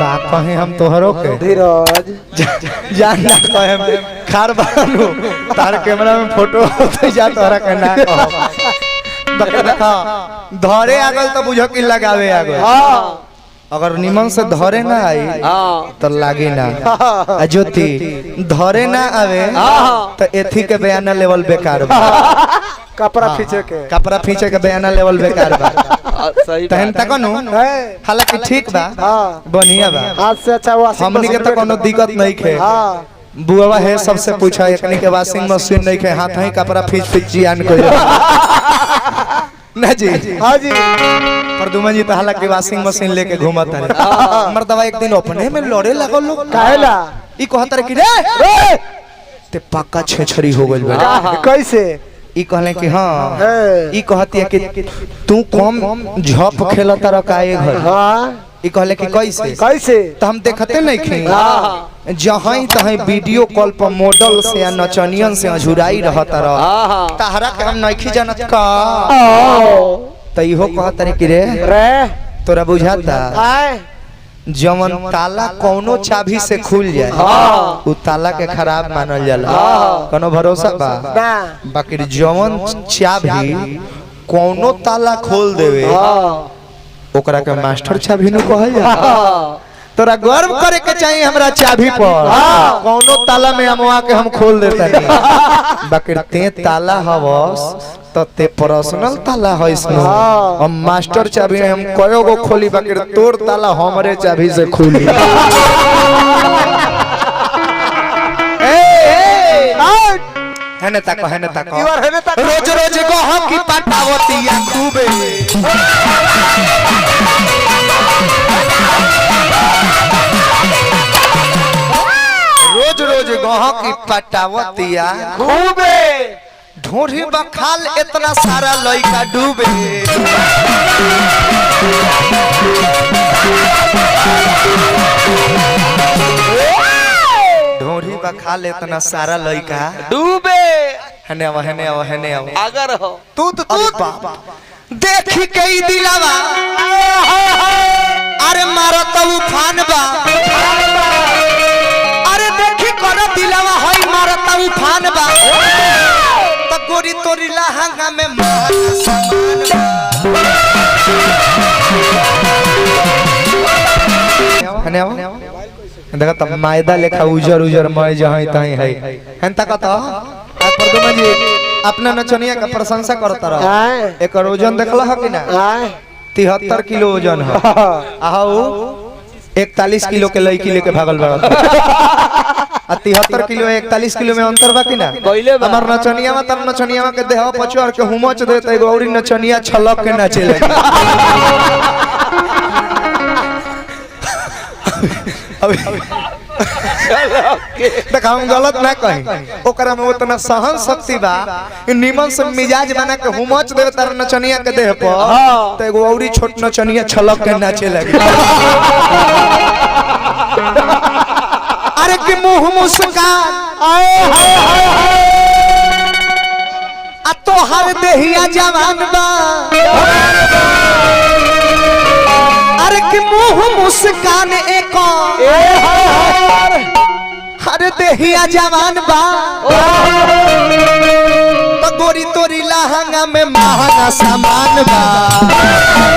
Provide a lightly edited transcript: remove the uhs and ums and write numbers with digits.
का कहे हम तोहरो के धीरज जान ना कहे हम खार बानू तार कैमरा में फोटो होते जा तोहरा के ना कह देखा धरे आगल तो बुझो कि लगावे आगल हाँ अगर निमन से धरे ना आई तो लागे ना ज्योति धरे ना आवे तो एथी के बयाना लेवल बेकार बा कपड़ा खींचे के कपड़ा बयाना लेवल बेकार बा सही तहन तक नु हालांकि ठीक बा बढ़िया बा हाथ से अच्छा वाशिंग हमनी के तो कोनो दिक्कत नहीं खे हाँ बुआवा है सबसे पूछा एकनी के वाशिंग मशीन नहीं खे हाथ ही कपड़ा खींच जियान को ना जी हाँ जी प्रदुमन जी तो हालांकि वाशिंग मशीन लेके घूमता है मर्दवा एक दिन अपने में लड़े लगल लोग काहेला ई कहत रे कि रे ते पक्का छेछरी हो गइल बा कैसे ई कहले कि हां ई कहती है कि तू कम झप खेलत र काए घर हाँ ई कहले कि कैसे कैसे तो हम देखते नहीं खे जहां तहां वीडियो कॉल पर मॉडल से या नचनियन से अझुराई रहत रह तहरा के हम नहीं जानत का त इहो कहत रे कि रे तोरा बुझाता जवन ताला कौनो चाबी से खुल जाए उ ताला के खराब मानल जाला कोनो भरोसा बा बाकी जवन चाबी कौनो ताला खोल देवे ओकरा के मास्टर चाबी नु कहल जाला तोरा गर्व करे के चाहिए हमरा चाबी पर कौनो ताला में हमवा के हम खोल देता नहीं बाकी ते ताला हवस तो ते पर्सनल ताला है इसमें हम मास्टर चाबी हम कयो गो खोली बाकी तोर ताला हमरे चाबी से खुली हेने तक रोज रोज गह की पटावतिया खूबे रोज रोज गह की पटावतिया खूबे ढोढ़ी बखाल इतना सारा लइका डूबे ढोढ़ी बखाल इतना सारा लइका डूबे हने आवा अगर हो तू देखी कई दिलावा अरे मारो तो उफान बा अरे देखी कर दिलावा होई मारो तो उफान बा तो गोरी तोरी लहंगा में मान समान बा हने आवा देखा तब मायदा लेखा उजर उजर मय जहां तहीं है हन तक तो प्रदुमन जी अपना नचनिया का प्रशंसा करता रह एक ओजन देखला है कि ना 73 किलो ओजन है आहो 41 किलो के लड़की लेके भागल बड़ा 73 किलो 41 किलो में अंतर बा कि ना हमर नचनिया में तब नचनिया के देह पचर के हुमच देते एगो औरी नचनिया छलक के नाचे लगे देखा हम गलत ना कहीं ओकरा में उतना सहन शक्ति बा निमन से मिजाज बना के हुमच देवे तार नचनिया के देह पर तो एगो औरी छोट नचनिया छलक के नाचे लगे अरे कि मुंह मुस्कान आ तोहर देहिया जवान बा अरे कि मुंह मुस्कान एक अरे देहिया जवान बा तो गोरी तोरी लहंगा में महंगा सामान बा